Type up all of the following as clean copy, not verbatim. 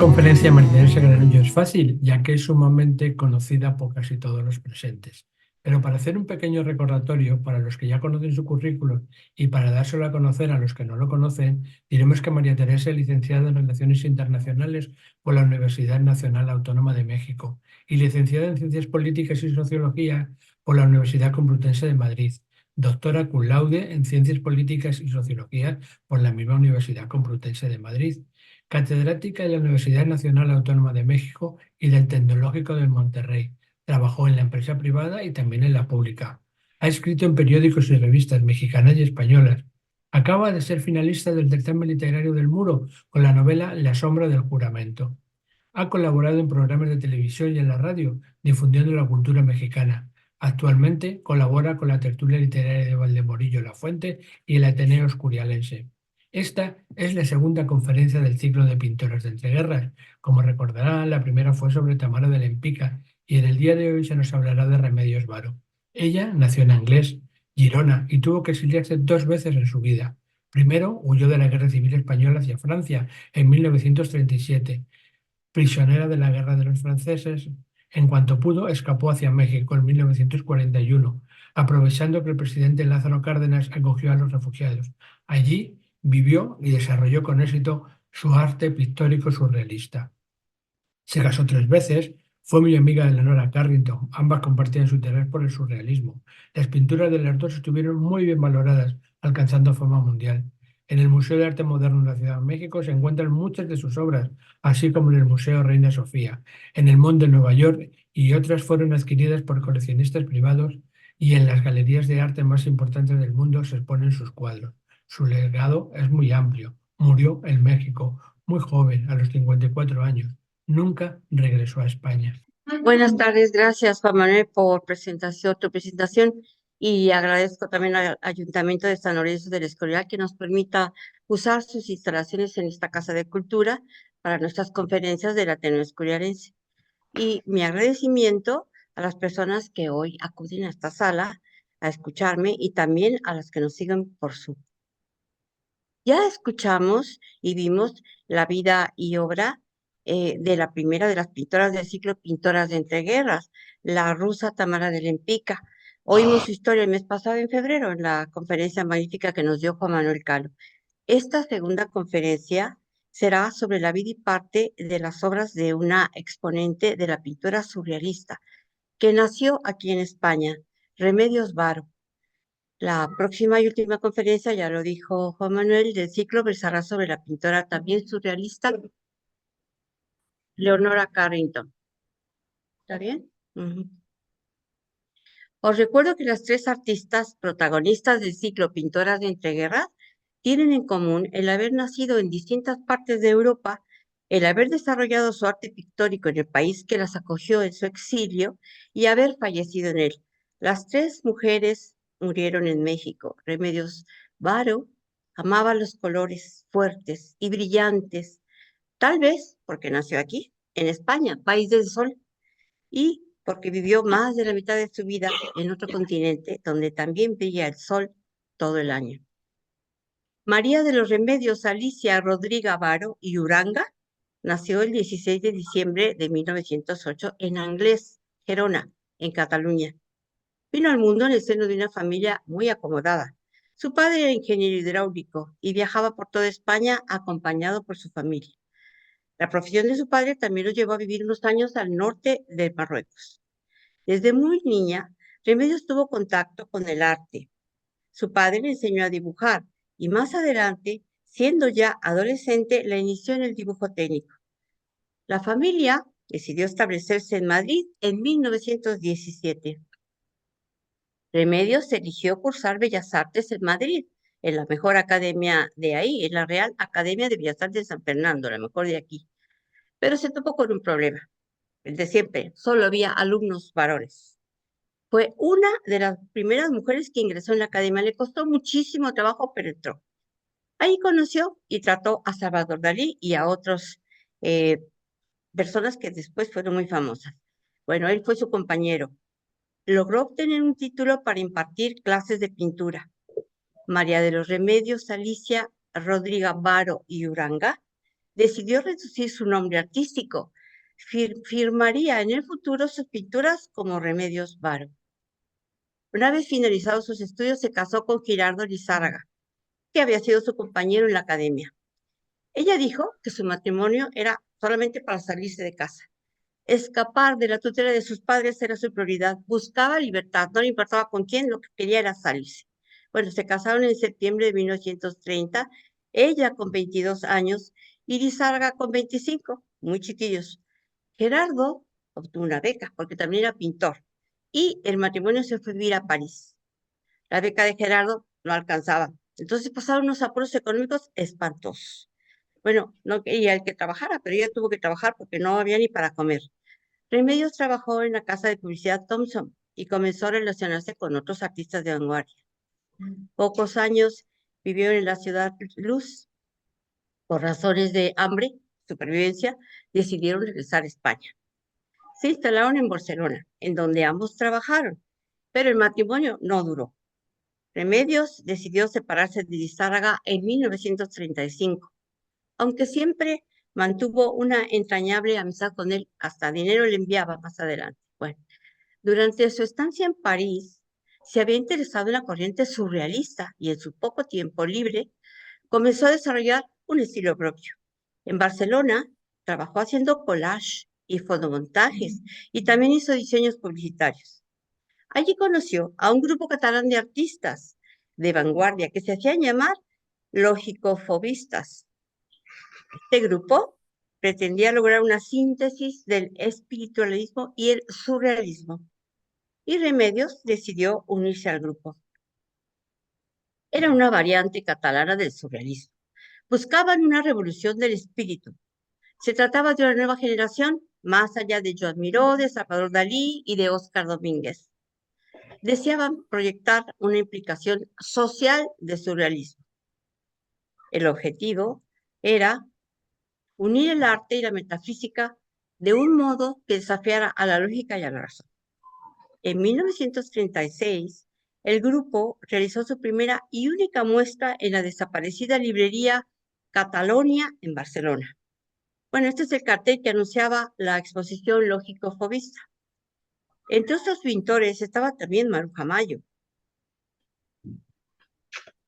conferencia de María Teresa Granillo es fácil, ya que es sumamente conocida por casi todos los presentes. Pero para hacer un pequeño recordatorio para los que ya conocen su currículum y para dárselo a conocer a los que no lo conocen, diremos que María Teresa es licenciada en Relaciones Internacionales por la Universidad Nacional Autónoma de México y licenciada en Ciencias Políticas y Sociología por la Universidad Complutense de Madrid, doctora cum laude en Ciencias Políticas y Sociología por la misma Universidad Complutense de Madrid, catedrática de la Universidad Nacional Autónoma de México y del Tecnológico de Monterrey. Trabajó en la empresa privada y también en la pública. Ha escrito en periódicos y revistas mexicanas y españolas. Acaba de ser finalista del certamen literario del Muro con la novela La sombra del juramento. Ha colaborado en programas de televisión y en la radio, difundiendo la cultura mexicana. Actualmente colabora con la tertulia literaria de Valdemorillo La Fuente y el Ateneo Escurialense. Esta es la segunda conferencia del ciclo de pintores de entreguerras. Como recordarán, la primera fue sobre Tamara de Lempicka y en el día de hoy se nos hablará de Remedios Varo. Ella nació en Anglés, Girona, y tuvo que exiliarse 2 veces en su vida. Primero huyó de la Guerra Civil Española hacia Francia en 1937. Prisionera de la Guerra de los Franceses, en cuanto pudo, escapó hacia México en 1941, aprovechando que el presidente Lázaro Cárdenas acogió a los refugiados. Allí vivió y desarrolló con éxito su arte pictórico surrealista. Se casó 3 veces, fue muy amiga de Leonora Carrington, ambas compartían su interés por el surrealismo. Las pinturas de las dos estuvieron muy bien valoradas, alcanzando fama mundial. En el Museo de Arte Moderno de la Ciudad de México se encuentran muchas de sus obras, así como en el Museo Reina Sofía, en el Monde de Nueva York, y otras fueron adquiridas por coleccionistas privados, y en las galerías de arte más importantes del mundo se exponen sus cuadros. Su legado es muy amplio. Murió en México, muy joven, a los 54 años. Nunca regresó a España. Buenas tardes, gracias Juan Manuel por tu presentación y agradezco también al Ayuntamiento de San Lorenzo del Escorial que nos permita usar sus instalaciones en esta Casa de Cultura para nuestras conferencias del Ateneo Escorialense. Y mi agradecimiento a las personas que hoy acuden a esta sala a escucharme y también a las que nos siguen por Zoom. Ya escuchamos y vimos la vida y obra de la primera de las pintoras del ciclo Pintoras de Entreguerras, la rusa Tamara de Lempicka. Oímos su historia el mes pasado en febrero en la conferencia magnífica que nos dio Juan Manuel Calo. Esta segunda conferencia será sobre la vida y parte de las obras de una exponente de la pintura surrealista que nació aquí en España, Remedios Varo. La próxima y última conferencia, ya lo dijo Juan Manuel, del ciclo versará sobre la pintora también surrealista Leonora Carrington. ¿Está bien? Ujú. Os recuerdo que las tres artistas protagonistas del ciclo Pintoras de Entreguerras tienen en común el haber nacido en distintas partes de Europa, el haber desarrollado su arte pictórico en el país que las acogió en su exilio y haber fallecido en él. Las tres mujeres murieron en México. Remedios Varo amaba los colores fuertes y brillantes, tal vez porque nació aquí, en España, país del sol, y porque vivió más de la mitad de su vida en otro continente donde también brilla el sol todo el año. María de los Remedios Alicia Rodríguez Varo y Uranga nació el 16 de diciembre de 1908 en Anglés, Gerona, en Cataluña. Vino al mundo en el seno de una familia muy acomodada. Su padre era ingeniero hidráulico y viajaba por toda España acompañado por su familia. La profesión de su padre también lo llevó a vivir unos años al norte de Marruecos. Desde muy niña, Remedios tuvo contacto con el arte. Su padre le enseñó a dibujar y más adelante, siendo ya adolescente, la inició en el dibujo técnico. La familia decidió establecerse en Madrid en 1917. Remedios eligió cursar Bellas Artes en Madrid, en la mejor academia de ahí, en la Real Academia de Bellas Artes de San Fernando, la mejor de aquí. Pero se topó con un problema, el de siempre, solo había alumnos varones. Fue una de las primeras mujeres que ingresó en la academia. Le costó muchísimo trabajo, pero entró. Ahí conoció y trató a Salvador Dalí y a otras personas que después fueron muy famosas. Bueno, él fue su compañero. Logró obtener un título para impartir clases de pintura. María de los Remedios Alicia Rodríguez Varo y Uranga decidió reducir su nombre artístico. Firmaría en el futuro sus pinturas como Remedios Varo. Una vez finalizados sus estudios, se casó con Girardo Lizárraga, que había sido su compañero en la academia. Ella dijo que su matrimonio era solamente para salirse de casa. Escapar de la tutela de sus padres era su prioridad. Buscaba libertad, no le importaba con quién, lo que quería era salirse. Bueno, se casaron en septiembre de 1930, ella con 22 años y Lizárraga con 25, muy chiquillos. Gerardo obtuvo una beca porque también era pintor y el matrimonio se fue a vivir a París. La beca de Gerardo no alcanzaba. Entonces pasaron unos apuros económicos espantosos. Bueno, no quería el que trabajara, pero ella tuvo que trabajar porque no había ni para comer. Remedios trabajó en la casa de publicidad Thomson y comenzó a relacionarse con otros artistas de vanguardia. Pocos años vivió en la ciudad Luz. Por razones de hambre, supervivencia, decidieron regresar a España. Se instalaron en Barcelona, en donde ambos trabajaron, pero el matrimonio no duró. Remedios decidió separarse de Lizárraga en 1935, aunque siempre mantuvo una entrañable amistad con él, hasta dinero le enviaba más adelante. Bueno, durante su estancia en París, se había interesado en la corriente surrealista y en su poco tiempo libre comenzó a desarrollar un estilo propio. En Barcelona trabajó haciendo collage y fotomontajes y también hizo diseños publicitarios. Allí conoció a un grupo catalán de artistas de vanguardia que se hacían llamar logicofobistas. Este grupo pretendía lograr una síntesis del espiritualismo y el surrealismo, y Remedios decidió unirse al grupo. Era una variante catalana del surrealismo. Buscaban una revolución del espíritu. Se trataba de una nueva generación, más allá de Joan Miró, de Salvador Dalí y de Óscar Domínguez. Deseaban proyectar una implicación social del surrealismo. El objetivo era unir el arte y la metafísica de un modo que desafiara a la lógica y a la razón. En 1936, el grupo realizó su primera y única muestra en la desaparecida librería Catalonia en Barcelona. Bueno, este es el cartel que anunciaba la exposición lógico-fobista. Entre otros pintores estaba también Maruja Mayo.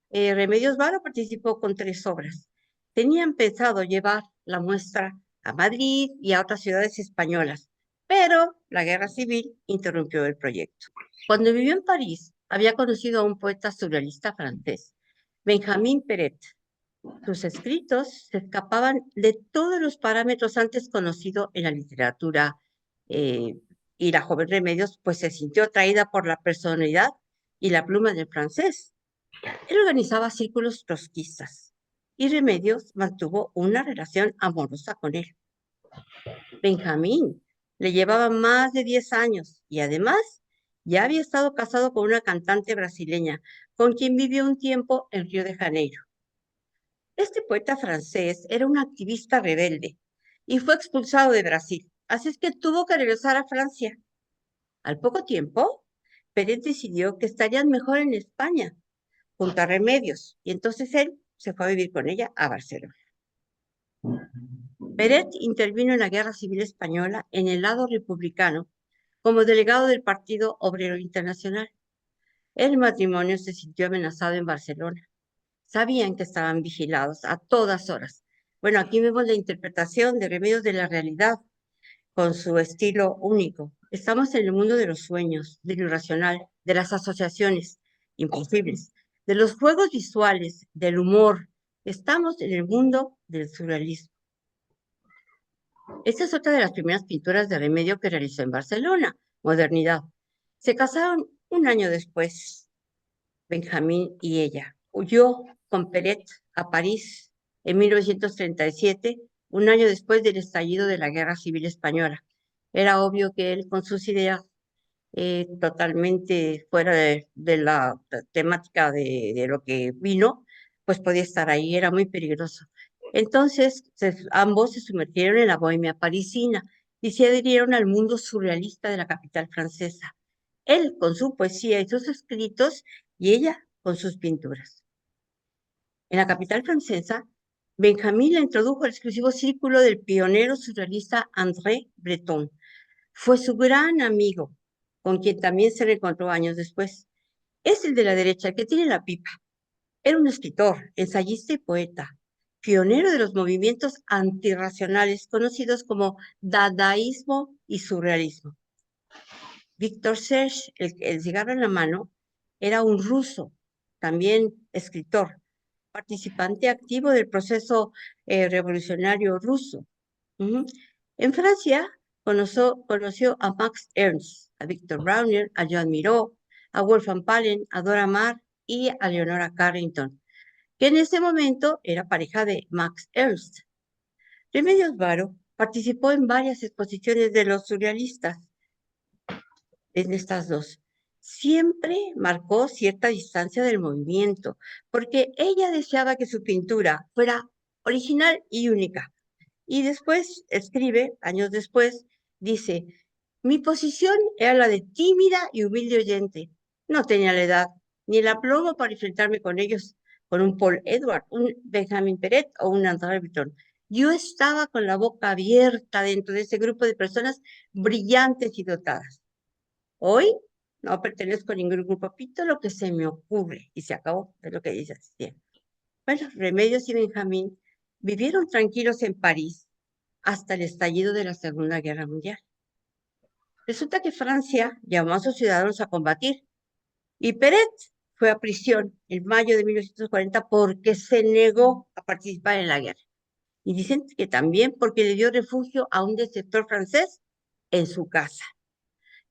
Remedios Varo participó con 3 obras. Tenían pensado llevar la muestra a Madrid y a otras ciudades españolas, pero la guerra civil interrumpió el proyecto. Cuando vivió en París, había conocido a un poeta surrealista francés, Benjamin Peret. Sus escritos se escapaban de todos los parámetros antes conocidos en la literatura, y la joven Remedios pues se sintió atraída por la personalidad y la pluma del francés. Él organizaba círculos trotskistas y Remedios mantuvo una relación amorosa con él. Benjamín le llevaba más de 10 años y además ya había estado casado con una cantante brasileña con quien vivió un tiempo en Río de Janeiro. Este poeta francés era un activista rebelde y fue expulsado de Brasil, así es que tuvo que regresar a Francia. Al poco tiempo, Pérez decidió que estarían mejor en España, junto a Remedios, y entonces él se fue a vivir con ella a Barcelona. Peret intervino en la Guerra Civil Española en el lado republicano como delegado del Partido Obrero Internacional. El matrimonio se sintió amenazado en Barcelona. Sabían que estaban vigilados a todas horas. Bueno, aquí vemos la interpretación de Remedios de la realidad con su estilo único. Estamos en el mundo de los sueños, de lo irracional, de las asociaciones imposibles, de los juegos visuales, del humor. Estamos en el mundo del surrealismo. Esta es otra de las primeras pinturas de Remedio que realizó en Barcelona, Modernidad. Se casaron un año después, Benjamín y ella. Huyó con Peret a París en 1937, un año después del estallido de la Guerra Civil Española. Era obvio que él, con sus ideas totalmente fuera de la temática de lo que vino, pues podía estar ahí, era muy peligroso. Entonces, ambos se sumergieron en la bohemia parisina y se adhirieron al mundo surrealista de la capital francesa. Él con su poesía y sus escritos y ella con sus pinturas. En la capital francesa Benjamín la introdujo al exclusivo círculo del pionero surrealista André Breton. Fue su gran amigo, con quien también se reencontró años después. Es el de la derecha, el que tiene la pipa. Era un escritor, ensayista y poeta, pionero de los movimientos antirracionales conocidos como dadaísmo y surrealismo. Víctor Serge, el cigarro en la mano, era un ruso, también escritor, participante activo del proceso revolucionario ruso. En Francia conoció a Max Ernst, a Victor Brauner, a Joan Miró, a Wolfgang Palen, a Dora Maar y a Leonora Carrington, que en ese momento era pareja de Max Ernst. Remedios Varo participó en varias exposiciones de los surrealistas, en estas dos. Siempre marcó cierta distancia del movimiento, porque ella deseaba que su pintura fuera original y única. Y después escribe, años después, dice, mi posición era la de tímida y humilde oyente. No tenía la edad ni el aplomo para enfrentarme con ellos, con un Paul Edward, un Benjamin Peret o un André Breton. Yo estaba con la boca abierta dentro de ese grupo de personas brillantes y dotadas. Hoy no pertenezco a ningún grupo, pinto lo que se me ocurre y se acabó, es lo que dice así. Bueno, Remedios y Benjamín vivieron tranquilos en París hasta el estallido de la Segunda Guerra Mundial. Resulta que Francia llamó a sus ciudadanos a combatir y Peret fue a prisión en mayo de 1940 porque se negó a participar en la guerra. Y dicen que también porque le dio refugio a un desertor francés en su casa.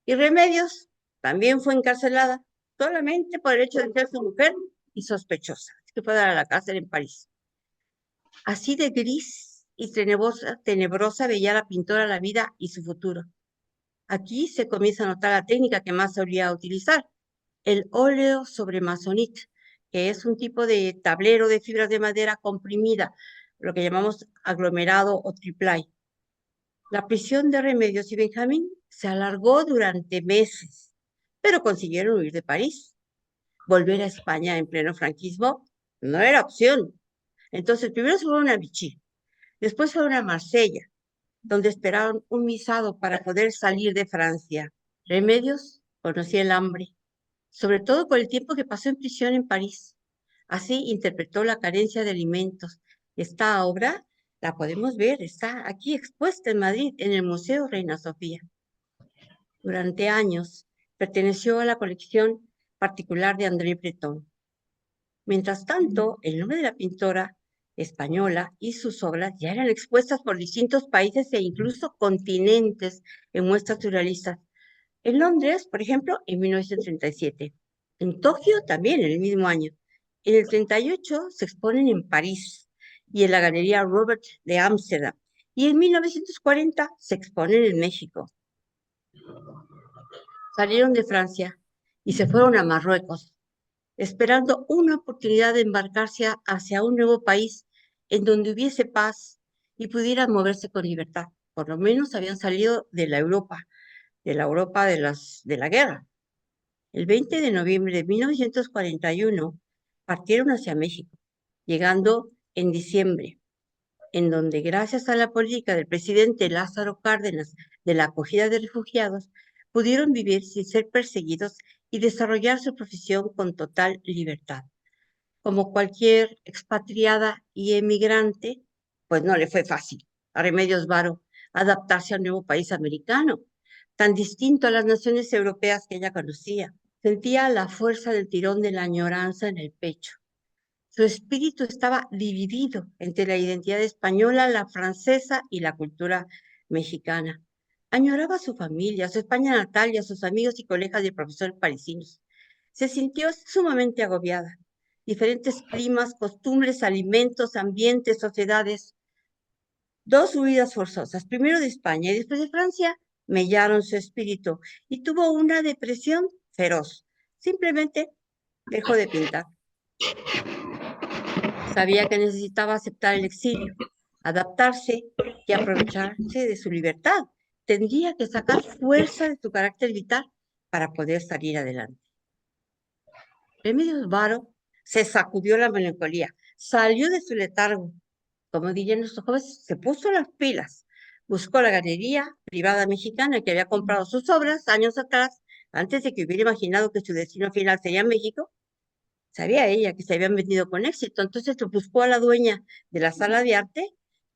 Y Remedios también fue encarcelada solamente por el hecho de ser su mujer y sospechosa. Así que fue a dar a la cárcel en París. Así de gris y tenebrosa veía la pintora la vida y su futuro. Aquí se comienza a notar la técnica que más solía utilizar, el óleo sobre masonite, que es un tipo de tablero de fibras de madera comprimida, lo que llamamos aglomerado o triplay. La prisión de Remedios y Benjamín se alargó durante meses, pero consiguieron huir de París. Volver a España en pleno franquismo no era opción. Entonces, primero se fueron a Vichy, después fueron a Marsella, donde esperaron un visado para poder salir de Francia. Remedios conocía el hambre, sobre todo por el tiempo que pasó en prisión en París. Así interpretó la carencia de alimentos. Esta obra la podemos ver, está aquí expuesta en Madrid, en el Museo Reina Sofía. Durante años perteneció a la colección particular de André Breton. Mientras tanto, el nombre de la pintora española y sus obras ya eran expuestas por distintos países e incluso continentes en muestras surrealistas. En Londres, por ejemplo, en 1937. En Tokio también, en el mismo año. En el 38 se exponen en París y en la Galería Robert de Ámsterdam. Y en 1940 se exponen en México. Salieron de Francia y se fueron a Marruecos, esperando una oportunidad de embarcarse hacia un nuevo país en donde hubiese paz y pudieran moverse con libertad. Por lo menos habían salido de la Europa de la guerra. El 20 de noviembre de 1941 partieron hacia México, llegando en diciembre, en donde gracias a la política del presidente Lázaro Cárdenas de la acogida de refugiados, pudieron vivir sin ser perseguidos y desarrollar su profesión con total libertad. Como cualquier expatriada y emigrante, pues no le fue fácil a Remedios Varo adaptarse al nuevo país americano, tan distinto a las naciones europeas que ella conocía. Sentía la fuerza del tirón de la añoranza en el pecho. Su espíritu estaba dividido entre la identidad española, la francesa y la cultura mexicana. Añoraba a su familia, a su España natal y a sus amigos y colegas de profesores parisinos. Se sintió sumamente agobiada. Diferentes climas, costumbres, alimentos, ambientes, sociedades. Dos huidas forzosas, primero de España y después de Francia, mellaron su espíritu y tuvo una depresión feroz. Simplemente dejó de pintar. Sabía que necesitaba aceptar el exilio, adaptarse y aprovecharse de su libertad. Tendría que sacar fuerza de su carácter vital para poder salir adelante. Remedios Varo se sacudió la melancolía, salió de su letargo como dirían nuestros jóvenes, se puso las pilas. Buscó la galería privada mexicana que había comprado sus obras años atrás, antes de que hubiera imaginado que su destino final sería México. Sabía ella que se habían vendido con éxito, entonces lo buscó a la dueña de la sala de arte,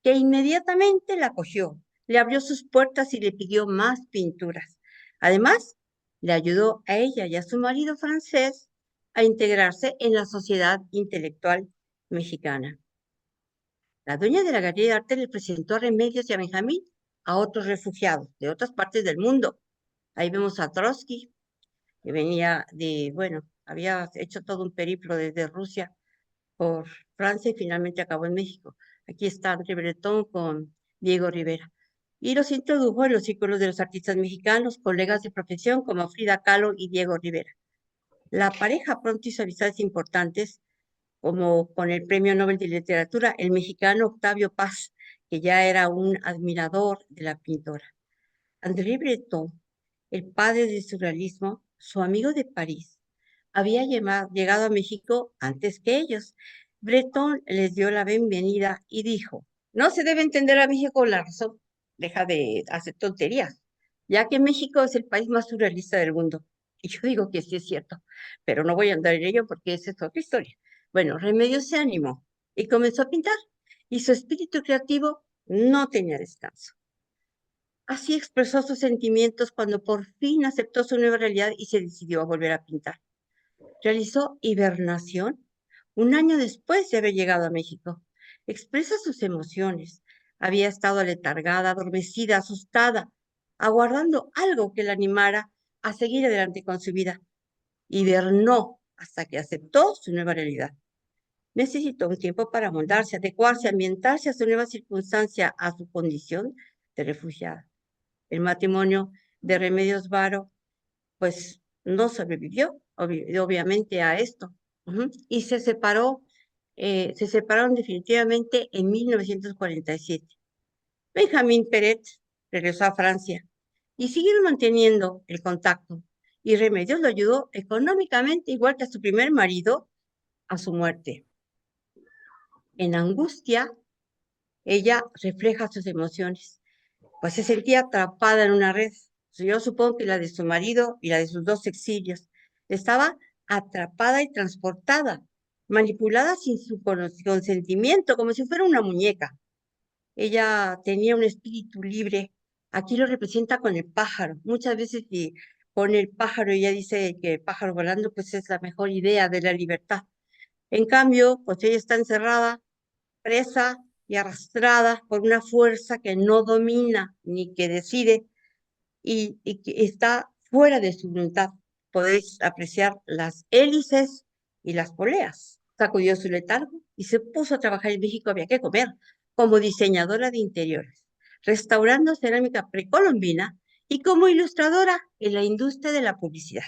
que inmediatamente la acogió, le abrió sus puertas y le pidió más pinturas. Además, le ayudó a ella y a su marido francés a integrarse en la sociedad intelectual mexicana. La dueña de la Galería de Arte le presentó a Remedios y a Benjamín a otros refugiados de otras partes del mundo. Ahí vemos a Trotsky, que venía de, bueno, había hecho todo un periplo desde Rusia por Francia y finalmente acabó en México. Aquí está André Breton con Diego Rivera. Y los introdujo en los círculos de los artistas mexicanos, colegas de profesión como Frida Kahlo y Diego Rivera. La pareja pronto hizo amistades importantes, como con el Premio Nobel de Literatura, el mexicano Octavio Paz, que ya era un admirador de la pintora. André Breton, el padre del surrealismo, su amigo de París, había llegado a México antes que ellos. Breton les dio la bienvenida y dijo, no se debe entender a México con la razón, deja de hacer tonterías, ya que México es el país más surrealista del mundo. Y yo digo que sí es cierto, pero no voy a andar en ello porque esa es otra historia. Bueno, Remedios se animó y comenzó a pintar, y su espíritu creativo no tenía descanso. Así expresó sus sentimientos cuando por fin aceptó su nueva realidad y se decidió a volver a pintar. Realizó Hibernación un año después de haber llegado a México. Expresa sus emociones. Había estado aletargada, adormecida, asustada, aguardando algo que la animara a seguir adelante con su vida. Hibernó hasta que aceptó su nueva realidad. Necesitó un tiempo para moldarse, adecuarse, ambientarse a su nueva circunstancia, a su condición de refugiada. El matrimonio de Remedios Varo, pues no sobrevivió, obviamente, a esto. Y se separaron definitivamente en 1947. Benjamín Peret regresó a Francia y siguieron manteniendo el contacto. Y Remedios lo ayudó económicamente, igual que a su primer marido, a su muerte. En angustia, ella refleja sus emociones, pues se sentía atrapada en una red. Yo supongo que la de su marido y la de sus dos exilios. Estaba atrapada y transportada, manipulada sin su consentimiento, como si fuera una muñeca. Ella tenía un espíritu libre. Aquí lo representa con el pájaro. Muchas veces con el pájaro, ella dice que el pájaro volando pues es la mejor idea de la libertad. En cambio, pues ella está encerrada, presa y arrastrada por una fuerza que no domina ni que decide y que está fuera de su voluntad. Podéis apreciar las hélices y las poleas. Sacudió su letargo y se puso a trabajar en México. Había que comer como diseñadora de interiores, restaurando cerámica precolombina y como ilustradora en la industria de la publicidad.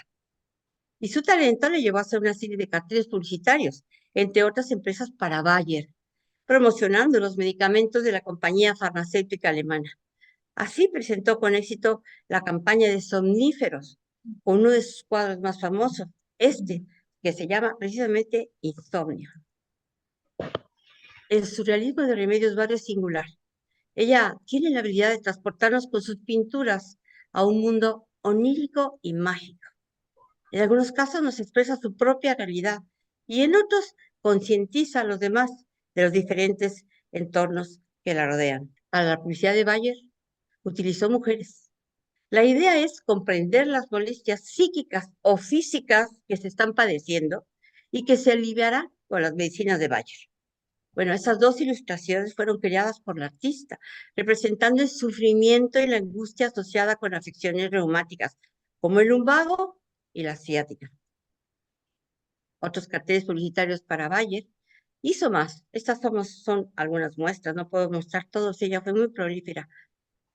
Y su talento le llevó a hacer una serie de carteles publicitarios, entre otras empresas para Bayer, promocionando los medicamentos de la compañía farmacéutica alemana. Así presentó con éxito la campaña de somníferos, con uno de sus cuadros más famosos, que se llama precisamente Insomnio. El surrealismo de Remedios Varo es singular. Ella tiene la habilidad de transportarnos con sus pinturas a un mundo onírico y mágico. En algunos casos nos expresa su propia realidad y en otros concientiza a los demás de los diferentes entornos que la rodean. Para la publicidad de Bayer utilizó mujeres. La idea es comprender las molestias psíquicas o físicas que se están padeciendo y que se aliviarán con las medicinas de Bayer. Bueno, esas dos ilustraciones fueron creadas por la artista, representando el sufrimiento y la angustia asociada con afecciones reumáticas, como el lumbago y la ciática. Otros carteles publicitarios para Bayer. Hizo más. Estas son algunas muestras, no puedo mostrar todos, ella fue muy prolífera.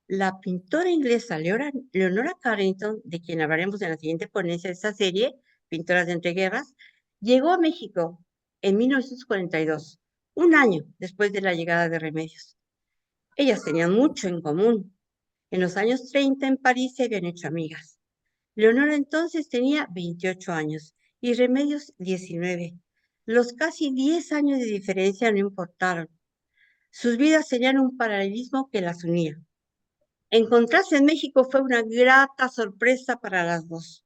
La pintora inglesa Leonora Carrington, de quien hablaremos en la siguiente ponencia de esta serie, Pintoras de Entreguerras, llegó a México en 1942, un año después de la llegada de Remedios. Ellas tenían mucho en común. En los años 30 en París se habían hecho amigas. Leonora entonces tenía 28 años y Remedios 19. Los casi 10 años de diferencia no importaron. Sus vidas serían un paralelismo que las unía. Encontrarse en México fue una grata sorpresa para las dos.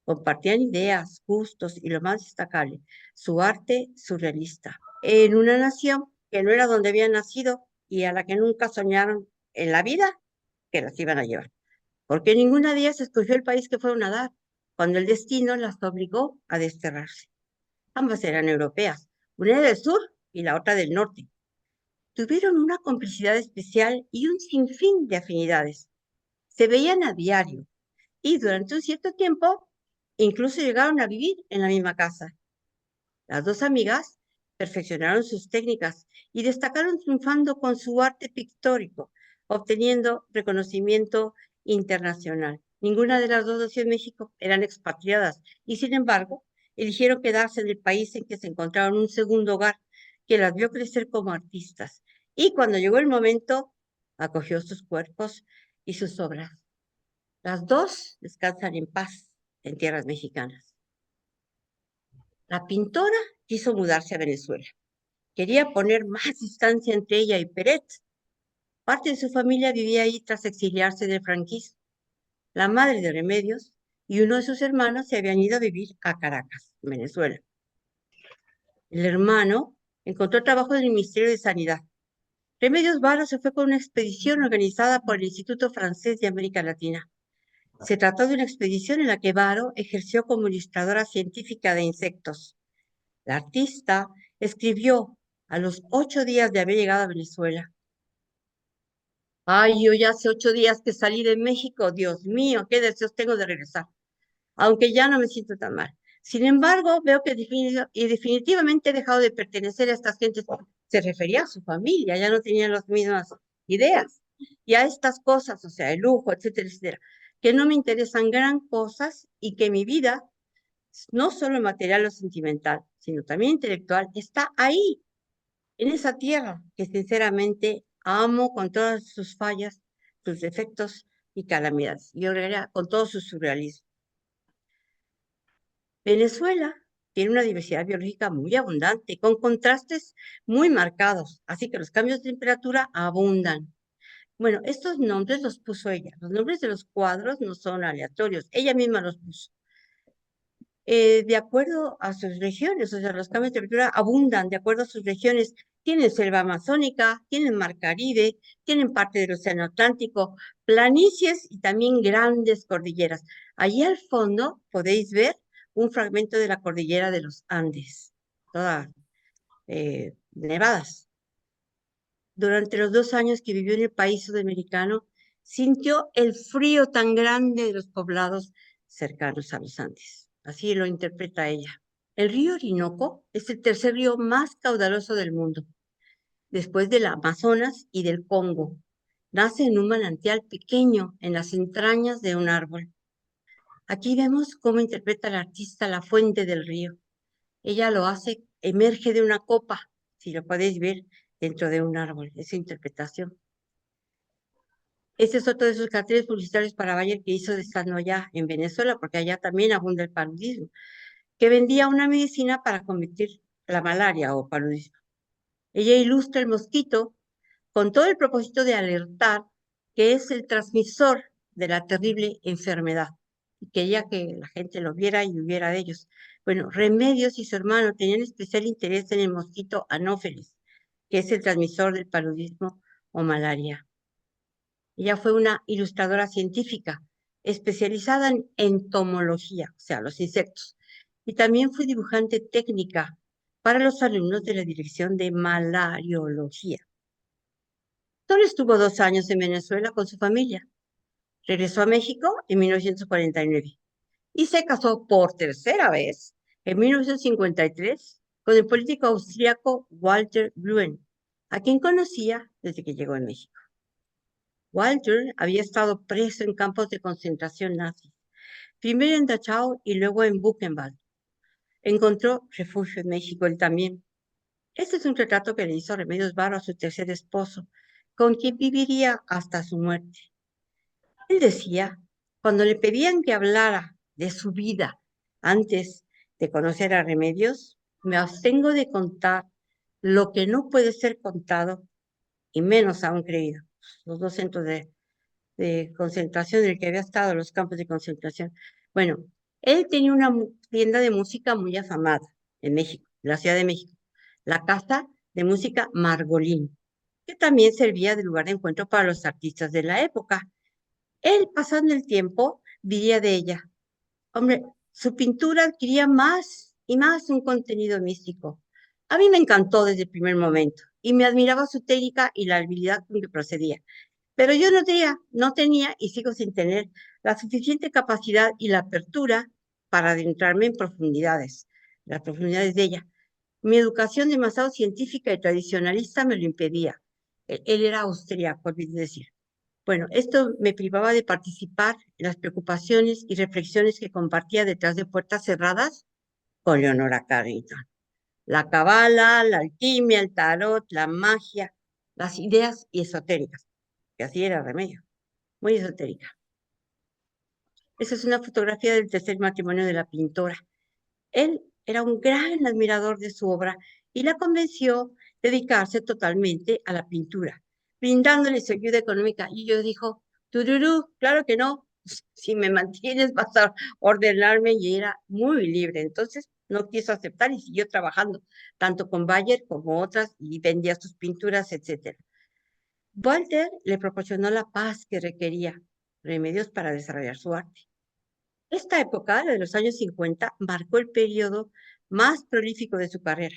Compartían ideas, gustos y lo más destacable, su arte surrealista, en una nación que no era donde habían nacido y a la que nunca soñaron en la vida que las iban a llevar, porque ninguna de ellas escogió el país que fueron a dar, cuando el destino las obligó a desterrarse. Ambas eran europeas, una del sur y la otra del norte. Tuvieron una complicidad especial y un sinfín de afinidades. Se veían a diario y durante un cierto tiempo incluso llegaron a vivir en la misma casa. Las dos amigas perfeccionaron sus técnicas y destacaron triunfando con su arte pictórico, obteniendo reconocimiento internacional. Ninguna de las dos nació en México, eran expatriadas y sin embargo eligieron quedarse en el país en que se encontraron un segundo hogar que las vio crecer como artistas. Y cuando llegó el momento, acogió sus cuerpos y sus obras. Las dos descansan en paz en tierras mexicanas. La pintora quiso mudarse a Venezuela. Quería poner más distancia entre ella y Peret. Parte de su familia vivía ahí tras exiliarse del franquismo. La madre de Remedios y uno de sus hermanos se habían ido a vivir a Caracas, Venezuela. El hermano encontró trabajo en el Ministerio de Sanidad. Remedios Varo se fue con una expedición organizada por el Instituto Francés de América Latina. Se trató de una expedición en la que Varo ejerció como ilustradora científica de insectos. La artista escribió a los 8 días de haber llegado a Venezuela: ay, yo ya hace 8 días que salí de México, Dios mío, qué deseos tengo de regresar, aunque ya no me siento tan mal. Sin embargo, veo que definitivamente he dejado de pertenecer a estas gentes. Se refería a su familia, ya no tenían las mismas ideas. Y a estas cosas, o sea, el lujo, etcétera, etcétera, que no me interesan gran cosas y que mi vida, no solo material o sentimental, sino también intelectual, está ahí, en esa tierra que sinceramente amo con todas sus fallas, sus defectos y calamidades. Yo agregaría con todo su surrealismo. Venezuela tiene una diversidad biológica muy abundante, con contrastes muy marcados, así que los cambios de temperatura abundan. Bueno, estos nombres los puso ella. Los nombres de los cuadros no son aleatorios, ella misma los puso. De acuerdo a sus regiones, o sea, los cambios de temperatura abundan de acuerdo a sus regiones. Tienen selva amazónica, tienen mar Caribe, tienen parte del océano Atlántico, planicies y también grandes cordilleras. Allí al fondo podéis ver un fragmento de la cordillera de los Andes, todas nevadas. Durante los 2 años que vivió en el país sudamericano, sintió el frío tan grande de los poblados cercanos a los Andes. Así lo interpreta ella. El río Orinoco es el tercer río más caudaloso del mundo, después del Amazonas y del Congo. Nace en un manantial pequeño en las entrañas de un árbol. Aquí vemos cómo interpreta el artista la fuente del río. Ella lo hace, emerge de una copa, si lo podéis ver, dentro de un árbol, esa interpretación. Este es otro de sus carteles publicitarios para Bayer que hizo estando allá en Venezuela, porque allá también abunda el paludismo, que vendía una medicina para combatir la malaria o paludismo. Ella ilustra el mosquito con todo el propósito de alertar que es el transmisor de la terrible enfermedad y quería que la gente lo viera y hubiera de ellos. Bueno, Remedios y su hermano tenían especial interés en el mosquito Anófeles, que es el transmisor del paludismo o malaria. Ella fue una ilustradora científica especializada en entomología, o sea, los insectos, y también fue dibujante técnica para los alumnos de la Dirección de Malariología. Solo estuvo 2 años en Venezuela con su familia. Regresó a México en 1949 y se casó por tercera vez en 1953 con el político austríaco Walter Gruen, a quien conocía desde que llegó a México. Walter había estado preso en campos de concentración nazis, primero en Dachau y luego en Buchenwald. Encontró refugio en México él también. Este es un retrato que le hizo Remedios Varo a su tercer esposo, con quien viviría hasta su muerte. Él decía, cuando le pedían que hablara de su vida antes de conocer a Remedios, me abstengo de contar lo que no puede ser contado y menos aún creído. Los dos centros de concentración en el que había estado, los campos de concentración. Bueno, él tenía una tienda de música muy afamada en México, en la Ciudad de México, la Casa de Música Margolín, que también servía de lugar de encuentro para los artistas de la época. Él, pasando el tiempo, diría de ella, hombre, su pintura adquiría más y más un contenido místico. A mí me encantó desde el primer momento y me admiraba su técnica y la habilidad con que procedía. Pero yo no tenía y sigo sin tener la suficiente capacidad y la apertura para adentrarme en profundidades, las profundidades de ella. Mi educación demasiado científica y tradicionalista me lo impedía. Él era austríaco, olvidé decir. Bueno, esto me privaba de participar en las preocupaciones y reflexiones que compartía detrás de puertas cerradas con Leonora Carrington. La cabala, la alquimia, el tarot, la magia, las ideas y esotéricas, que así era Remedio, muy esotérica. Esa es una fotografía del tercer matrimonio de la pintora. Él era un gran admirador de su obra y la convenció de dedicarse totalmente a la pintura, brindándole su ayuda económica. Y yo dijo, tururú, claro que no, si me mantienes vas a ordenarme, y era muy libre. Entonces no quiso aceptar y siguió trabajando, tanto con Bayer como otras, y vendía sus pinturas, etc. Walter le proporcionó la paz que requería, remedios para desarrollar su arte. Esta época, la de los años 50, marcó el periodo más prolífico de su carrera.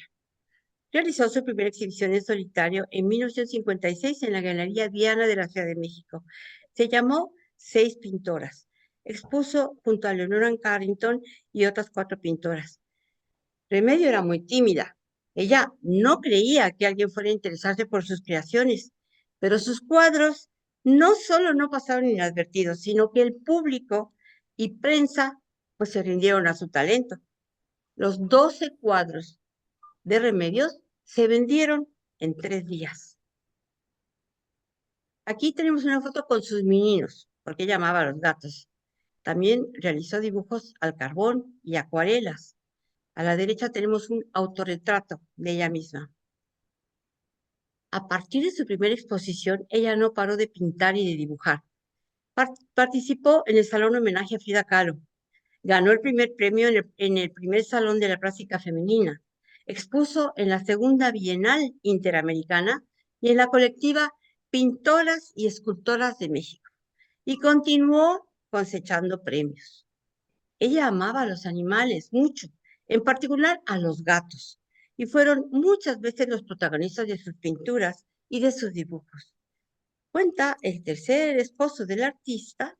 Realizó su primera exhibición en solitario en 1956 en la Galería Diana de la Ciudad de México. Se llamó Seis Pintoras. Expuso junto a Leonora Carrington y otras 4 pintoras. Remedio era muy tímida. Ella no creía que alguien fuera a interesarse por sus creaciones, pero sus cuadros no solo no pasaron inadvertidos, sino que el público y prensa pues se rindieron a su talento. Los 12 cuadros de Remedios se vendieron en 3 días. Aquí tenemos una foto con sus meninos, porque ella amaba a los gatos. También realizó dibujos al carbón y acuarelas. A la derecha tenemos un autorretrato de ella misma. A partir de su primera exposición, ella no paró de pintar y de dibujar. Participó en el Salón Homenaje a Frida Kahlo. Ganó el primer premio en el primer Salón de la Plástica Femenina. Expuso en la Segunda Bienal Interamericana y en la colectiva Pintoras y Escultoras de México. Y continuó cosechando premios. Ella amaba a los animales mucho, en particular a los gatos, y fueron muchas veces los protagonistas de sus pinturas y de sus dibujos. Cuenta el tercer esposo del artista,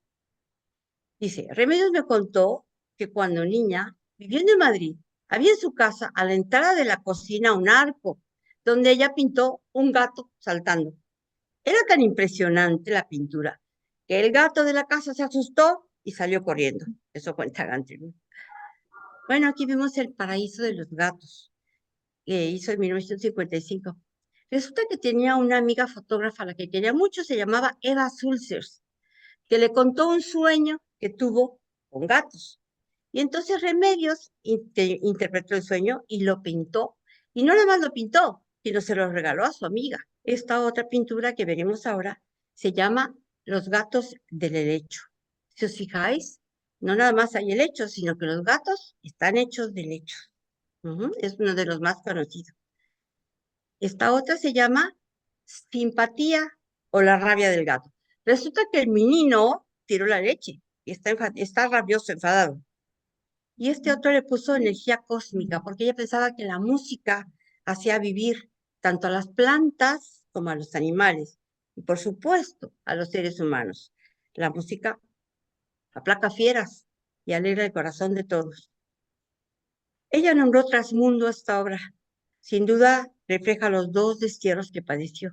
dice, Remedios me contó que cuando niña, viviendo en Madrid, había en su casa a la entrada de la cocina un arco, donde ella pintó un gato saltando. Era tan impresionante la pintura que el gato de la casa se asustó y salió corriendo. Eso cuenta Gantry. Bueno, aquí vemos El Paraíso de los Gatos, que hizo en 1955. Resulta que tenía una amiga fotógrafa a la que quería mucho, se llamaba Eva Sulzers, que le contó un sueño que tuvo con gatos. Y entonces Remedios interpretó el sueño y lo pintó. Y no nada más lo pintó, sino se lo regaló a su amiga. Esta otra pintura que veremos ahora se llama Los gatos del helecho. Si os fijáis, no nada más hay helechos, sino que los gatos están hechos de helechos. Es uno de los más conocidos. Esta otra se llama Simpatía o la rabia del gato. Resulta que el menino tiró la leche y está rabioso, enfadado. Y este otro le puso energía cósmica, porque ella pensaba que la música hacía vivir tanto a las plantas como a los animales, y por supuesto a los seres humanos. La música aplaca fieras y alegra el corazón de todos. Ella nombró Trasmundo a esta obra. Sin duda refleja los 2 destierros que padeció.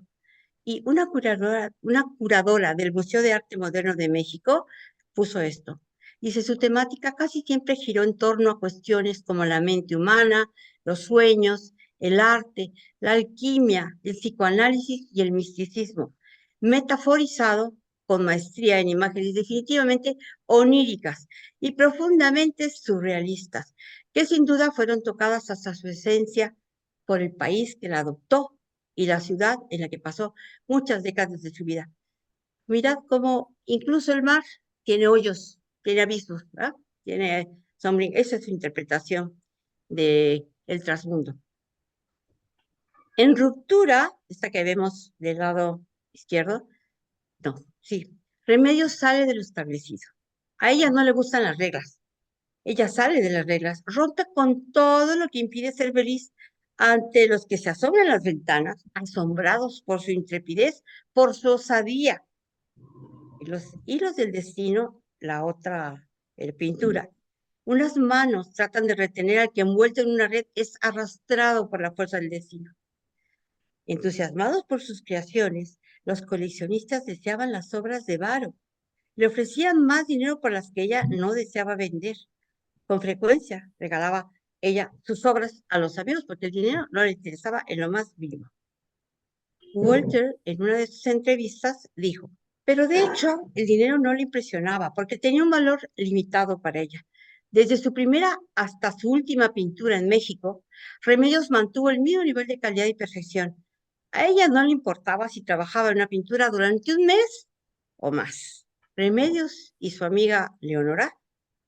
Y una curadora del Museo de Arte Moderno de México puso esto. Dice, su temática casi siempre giró en torno a cuestiones como la mente humana, los sueños, el arte, la alquimia, el psicoanálisis y el misticismo, metaforizado con maestría en imágenes definitivamente oníricas y profundamente surrealistas, que sin duda fueron tocadas hasta su esencia por el país que la adoptó y la ciudad en la que pasó muchas décadas de su vida. Mirad cómo incluso el mar tiene hoyos, tiene abismos, ¿verdad? Tiene sombrío. Esa es su interpretación del trasmundo. En Ruptura, esta que vemos del lado izquierdo, no, sí, Remedios sale de lo establecido. A ella no le gustan las reglas. Ella sale de las reglas, rompe con todo lo que impide ser feliz ante los que se asombran las ventanas, asombrados por su intrepidez, por su osadía. Y los hilos del destino, la otra pintura. Unas manos tratan de retener al que envuelto en una red es arrastrado por la fuerza del destino. Entusiasmados por sus creaciones, los coleccionistas deseaban las obras de Varo. Le ofrecían más dinero por las que ella no deseaba vender. Con frecuencia regalaba ella sus obras a los amigos porque el dinero no le interesaba en lo más mínimo. Walter, en una de sus entrevistas, dijo, pero de hecho el dinero no le impresionaba porque tenía un valor limitado para ella. Desde su primera hasta su última pintura en México, Remedios mantuvo el mismo nivel de calidad y perfección. A ella no le importaba si trabajaba en una pintura durante un mes o más. Remedios y su amiga Leonora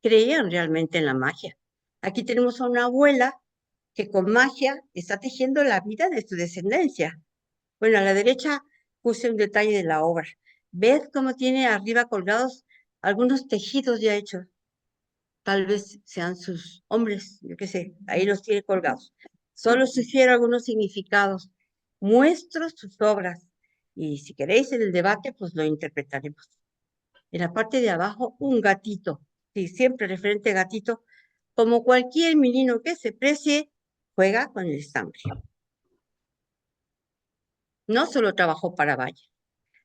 creían realmente en la magia. Aquí tenemos a una abuela que con magia está tejiendo la vida de su descendencia. Bueno, a la derecha puse un detalle de la obra. ¿Ves cómo tiene arriba colgados algunos tejidos ya hechos? Tal vez sean sus hombres, yo qué sé, ahí los tiene colgados. Solo sugiero algunos significados. Muestro sus obras y si queréis en el debate, pues lo interpretaremos. En la parte de abajo, un gatito, sí, siempre referente a gatito, como cualquier menino que se precie, juega con el estambre. No solo trabajó para Valle,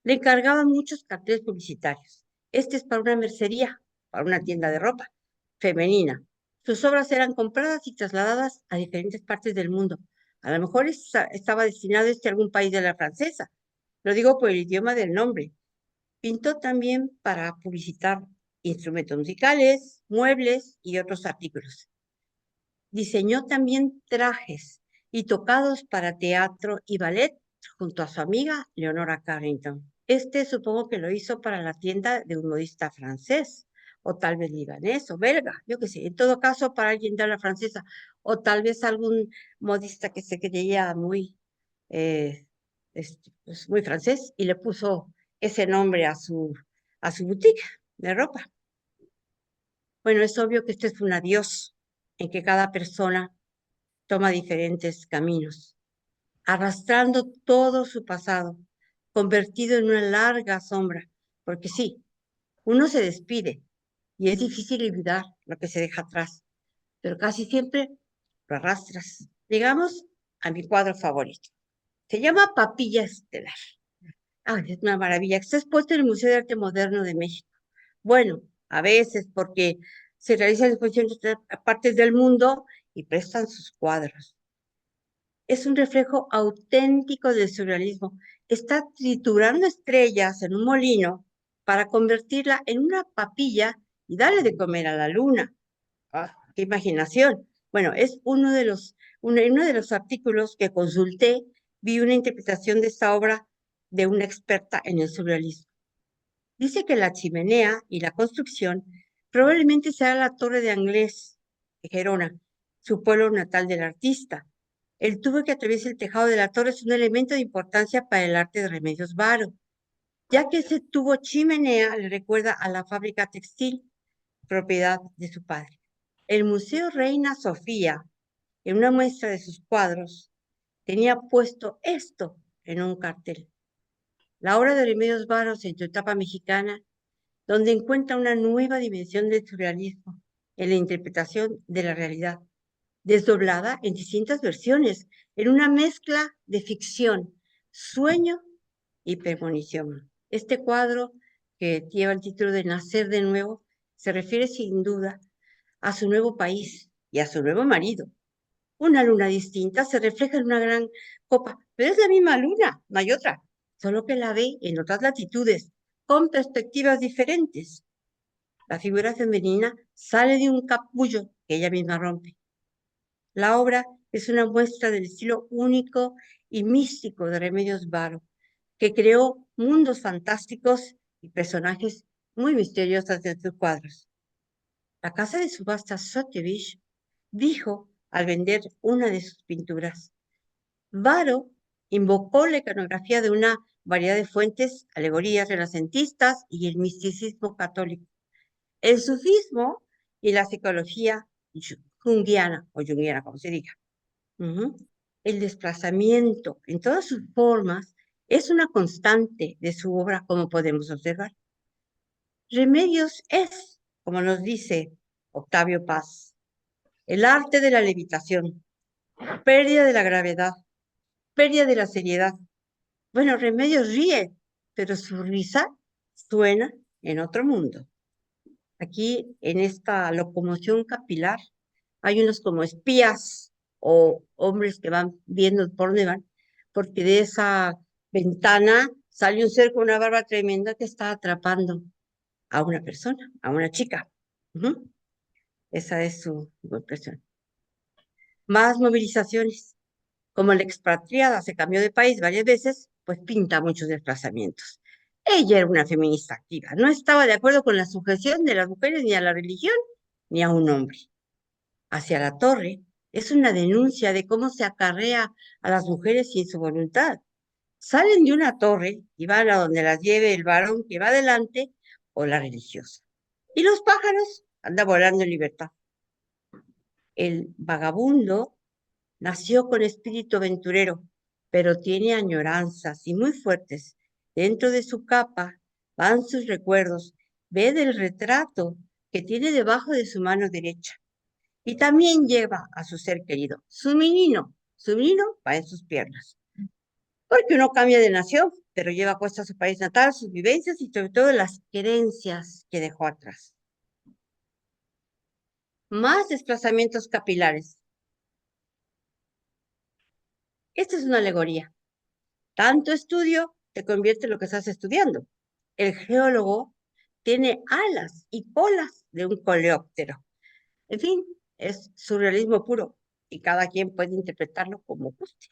le encargaban muchos carteles publicitarios. Este es para una mercería, para una tienda de ropa femenina. Sus obras eran compradas y trasladadas a diferentes partes del mundo. A lo mejor estaba destinado a algún país de la francesa. Lo digo por el idioma del nombre. Pintó también para publicitar instrumentos musicales, muebles y otros artículos. Diseñó también trajes y tocados para teatro y ballet junto a su amiga Leonora Carrington. Este supongo que lo hizo para la tienda de un modista francés, o tal vez libanés o belga, yo qué sé, en todo caso para alguien de habla francesa, o tal vez algún modista que se creía muy, pues muy francés y le puso ese nombre a su boutique de ropa. Bueno, es obvio que este es un adiós en que cada persona toma diferentes caminos, arrastrando todo su pasado, convertido en una larga sombra, porque sí, uno se despide y es difícil olvidar lo que se deja atrás, pero casi siempre lo arrastras. Llegamos a mi cuadro favorito. Se llama Papilla Estelar. Ay, es una maravilla. Está expuesto en el Museo de Arte Moderno de México. Bueno, a veces porque se realizan exposiciones en otras partes del mundo y prestan sus cuadros. Es un reflejo auténtico del surrealismo. Está triturando estrellas en un molino para convertirla en una papilla y darle de comer a la luna. ¡Ah, qué imaginación! Bueno, es en uno de los artículos que consulté, vi una interpretación de esta obra de una experta en el surrealismo. Dice que la chimenea y la construcción probablemente sea la torre de Anglés, de Gerona, su pueblo natal del artista. El tubo que atraviesa el tejado de la torre es un elemento de importancia para el arte de Remedios Varo, ya que ese tubo chimenea le recuerda a la fábrica textil, propiedad de su padre. El Museo Reina Sofía, en una muestra de sus cuadros, tenía puesto esto en un cartel. La obra de Remedios Varo en su etapa mexicana, donde encuentra una nueva dimensión del surrealismo en la interpretación de la realidad, desdoblada en distintas versiones, en una mezcla de ficción, sueño y premonición. Este cuadro, que lleva el título de Nacer de Nuevo, se refiere sin duda a su nuevo país y a su nuevo marido. Una luna distinta se refleja en una gran copa, pero es la misma luna, no hay otra, solo que la ve en otras latitudes, con perspectivas diferentes. La figura femenina sale de un capullo que ella misma rompe. La obra es una muestra del estilo único y místico de Remedios Varo, que creó mundos fantásticos y personajes muy misteriosos en sus cuadros. La casa de subastas Sotheby's dijo al vender una de sus pinturas: Varo invocó la iconografía de una variedad de fuentes, alegorías renacentistas y el misticismo católico, el sufismo y la psicología junguiana, o junguiana, como se diga. El desplazamiento en todas sus formas es una constante de su obra, como podemos observar. Remedios es, como nos dice Octavio Paz, el arte de la levitación, pérdida de la gravedad, pérdida de la seriedad. Bueno, Remedios ríe, pero su risa suena en otro mundo. Aquí, en esta locomoción capilar, hay unos como espías o hombres que van viendo por dónde van, porque de esa ventana sale un ser con una barba tremenda que está atrapando a una persona, a una chica. Esa es su impresión. Más movilizaciones. Como la expatriada se cambió de país varias veces, pues pinta muchos desplazamientos. Ella era una feminista activa, no estaba de acuerdo con la sujeción de las mujeres ni a la religión ni a un hombre. Hacia la torre es una denuncia de cómo se acarrea a las mujeres sin su voluntad. Salen de una torre y van a donde las lleve el varón que va adelante o la religiosa. Y los pájaros andan volando en libertad. El vagabundo nació con espíritu aventurero, pero tiene añoranzas y muy fuertes. Dentro de su capa van sus recuerdos. Ve del retrato que tiene debajo de su mano derecha. Y también lleva a su ser querido, su menino. Su menino va en sus piernas. Porque uno cambia de nación, pero lleva puesta su país natal, sus vivencias y sobre todo las creencias que dejó atrás. Más desplazamientos capilares. Esta es una alegoría. Tanto estudio te convierte en lo que estás estudiando. El geólogo tiene alas y colas de un coleóptero. En fin, es surrealismo puro y cada quien puede interpretarlo como guste.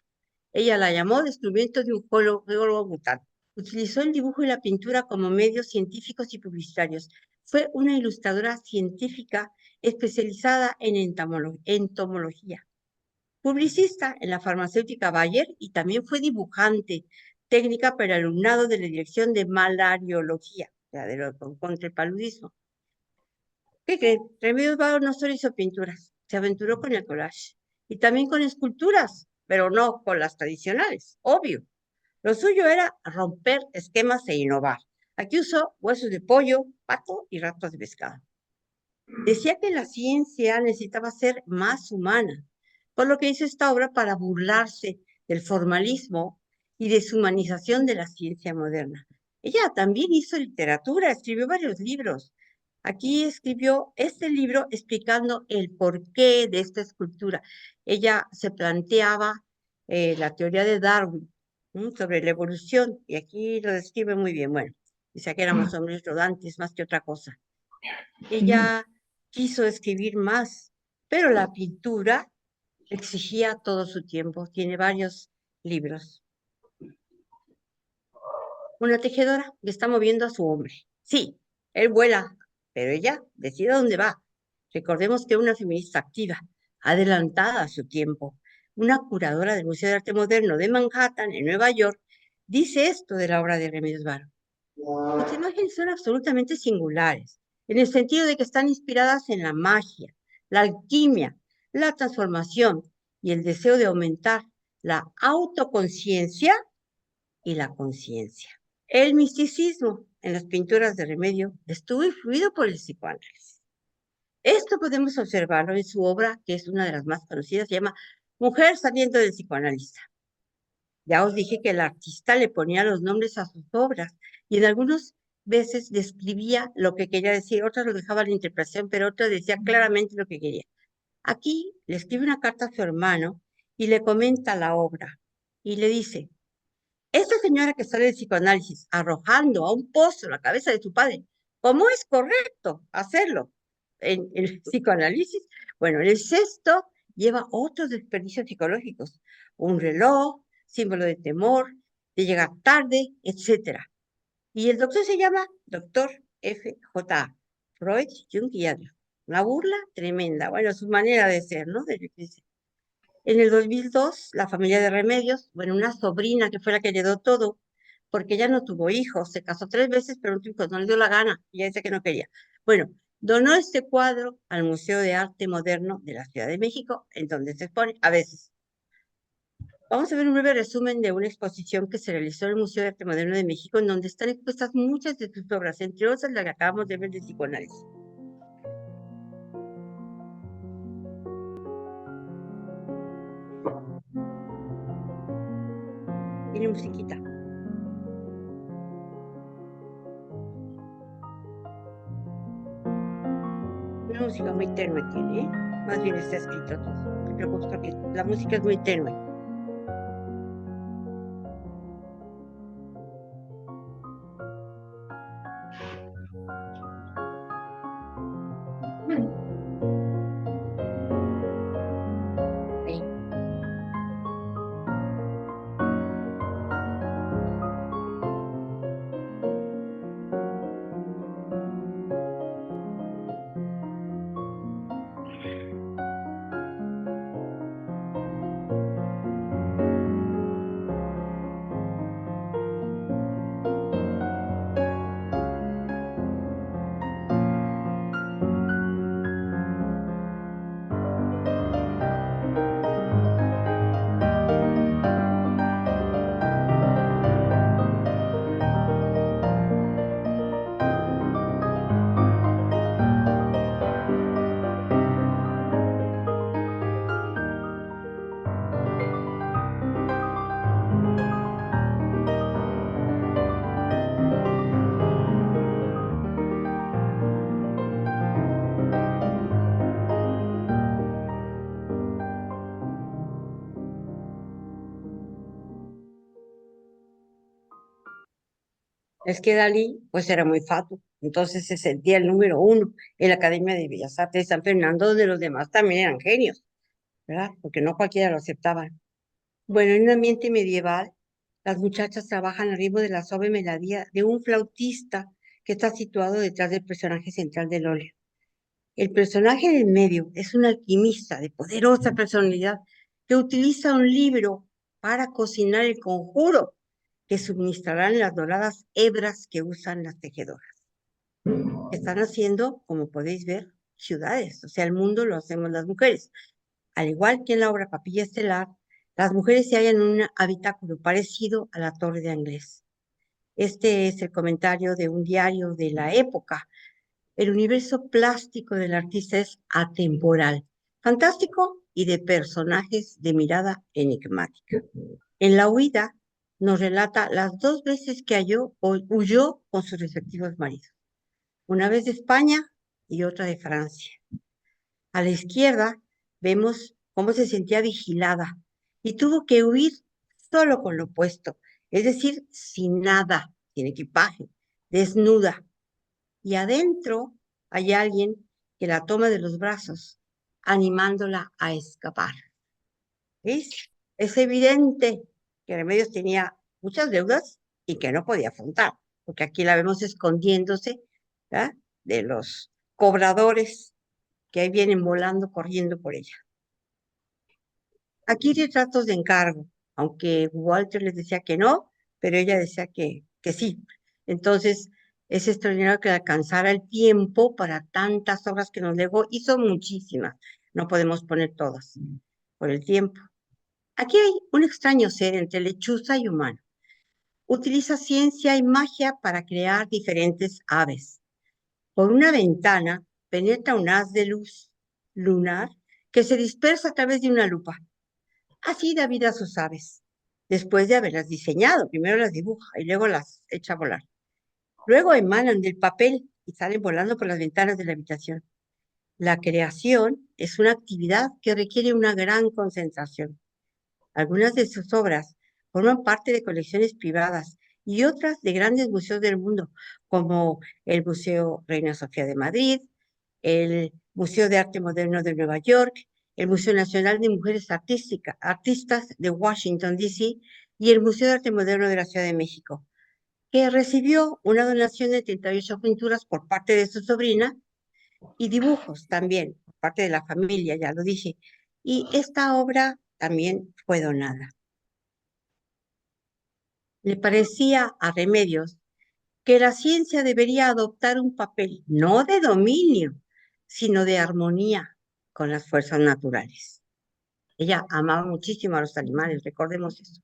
Ella la llamó descubrimiento de un geólogo mutante. Utilizó el dibujo y la pintura como medios científicos y publicitarios. Fue una ilustradora científica especializada en entomología. Publicista en la farmacéutica Bayer y también fue dibujante técnica para el alumnado de la Dirección de Malariología, contra el paludismo. ¿Qué creen? Remedios Varo no solo hizo pinturas, se aventuró con el collage y también con esculturas, pero no con las tradicionales, obvio. Lo suyo era romper esquemas e innovar. Aquí usó huesos de pollo, pato y raspas de pescado. Decía que la ciencia necesitaba ser más humana, por lo que hizo esta obra para burlarse del formalismo y deshumanización de la ciencia moderna. Ella también hizo literatura, escribió varios libros. Aquí escribió este libro explicando el porqué de esta escultura. Ella se planteaba la teoría de Darwin sobre la evolución, y aquí lo describe muy bien. Bueno, dice que éramos hombres rodantes más que otra cosa. Ella quiso escribir más, pero la pintura exigía todo su tiempo. Tiene varios libros. Una tejedora que está moviendo a su hombre. Sí, él vuela, pero ella decide dónde va. Recordemos que una feminista activa, adelantada a su tiempo, una curadora del Museo de Arte Moderno de Manhattan, en Nueva York, dice esto de la obra de Remedios Varo. Sus imágenes son absolutamente singulares, en el sentido de que están inspiradas en la magia, la alquimia, la transformación y el deseo de aumentar la autoconciencia y la conciencia. El misticismo en las pinturas de Remedio estuvo influido por el psicoanálisis. Esto podemos observarlo en su obra, que es una de las más conocidas, se llama Mujer saliendo del psicoanalista. Ya os dije que el artista le ponía los nombres a sus obras y en algunas veces describía lo que quería decir, otras lo dejaba a la interpretación, pero otras decía claramente lo que quería. Aquí le escribe una carta a su hermano y le comenta la obra y le dice: esta señora que sale del psicoanálisis arrojando a un pozo la cabeza de su padre, ¿cómo es correcto hacerlo en el psicoanálisis? Bueno, en el sexto lleva otros desperdicios psicológicos, un reloj, símbolo de temor, de llegar tarde, etc. Y el doctor se llama Doctor F.J. Freud, Jung y Adler. Una burla tremenda. Bueno, su manera de ser, ¿no? En el 2002, la familia de Remedios, bueno, una sobrina que fue la que heredó todo, porque ella no tuvo hijos, se casó 3 veces, pero no tuvo hijos, no le dio la gana, y ella dice que no quería. Bueno, donó este cuadro al Museo de Arte Moderno de la Ciudad de México, en donde se expone a veces. Vamos a ver un breve resumen de una exposición que se realizó en el Museo de Arte Moderno de México, en donde están expuestas muchas de sus obras, entre otras la que acabamos de ver de psicoanálisis. Tiene musiquita. Una música muy tenue tiene, ¿eh? Más bien está escrito todo. No te preocupes porque la música es muy tenue. Ahí. Es que Dalí, pues era muy fatuo, entonces se sentía el número uno en la Academia de Bellas Artes de San Fernando, donde los demás también eran genios, ¿verdad? Porque no cualquiera lo aceptaba. Bueno, en un ambiente medieval, las muchachas trabajan al ritmo de la suave melodía de un flautista que está situado detrás del personaje central del óleo. El personaje del medio es un alquimista de poderosa personalidad que utiliza un libro para cocinar el conjuro que suministrarán las doradas hebras que usan las tejedoras. Están haciendo, como podéis ver, ciudades, o sea, el mundo lo hacemos las mujeres. Al igual que en la obra Papilla Estelar, las mujeres se hallan en un habitáculo parecido a la Torre de Anglés. Este es el comentario de un diario de la época. El universo plástico del artista es atemporal, fantástico y de personajes de mirada enigmática. En la huida nos relata las 2 veces que huyó con sus respectivos maridos, una vez de España y otra de Francia. A la izquierda vemos cómo se sentía vigilada y tuvo que huir solo con lo puesto, es decir, sin nada, sin equipaje, desnuda. Y adentro hay alguien que la toma de los brazos, animándola a escapar. ¿Veis? Es evidente que Remedios tenía muchas deudas y que no podía afrontar, porque aquí la vemos escondiéndose, ¿verdad?, de los cobradores que ahí vienen volando, corriendo por ella. Aquí hay retratos de encargo, aunque Walter les decía que no, pero ella decía que sí. Entonces, es extraordinario que alcanzara el tiempo para tantas obras que nos legó, y son muchísimas. No podemos poner todas por el tiempo. Aquí hay un extraño ser entre lechuza y humano. Utiliza ciencia y magia para crear diferentes aves. Por una ventana penetra un haz de luz lunar que se dispersa a través de una lupa. Así da vida a sus aves, después de haberlas diseñado. Primero las dibuja y luego las echa a volar. Luego emanan del papel y salen volando por las ventanas de la habitación. La creación es una actividad que requiere una gran concentración. Algunas de sus obras forman parte de colecciones privadas y otras de grandes museos del mundo, como el Museo Reina Sofía de Madrid, el Museo de Arte Moderno de Nueva York el Museo Nacional de Mujeres Artistas de Washington, D.C. y el Museo de Arte Moderno de la Ciudad de México, que recibió una donación de 38 pinturas por parte de su sobrina y dibujos también por parte de la familia, ya lo dije. Y esta obra también fue donada. Le parecía a Remedios que la ciencia debería adoptar un papel no de dominio, sino de armonía con las fuerzas naturales. Ella amaba muchísimo a los animales, recordemos eso.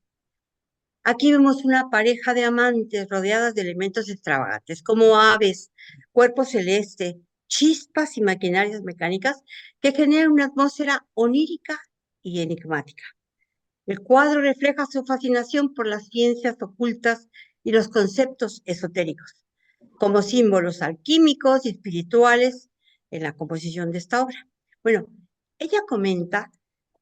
Aquí vemos una pareja de amantes rodeadas de elementos extravagantes, como aves, cuerpo celeste, chispas y maquinarias mecánicas que generan una atmósfera onírica y enigmática. El cuadro refleja su fascinación por las ciencias ocultas y los conceptos esotéricos, como símbolos alquímicos y espirituales en la composición de esta obra. Bueno, ella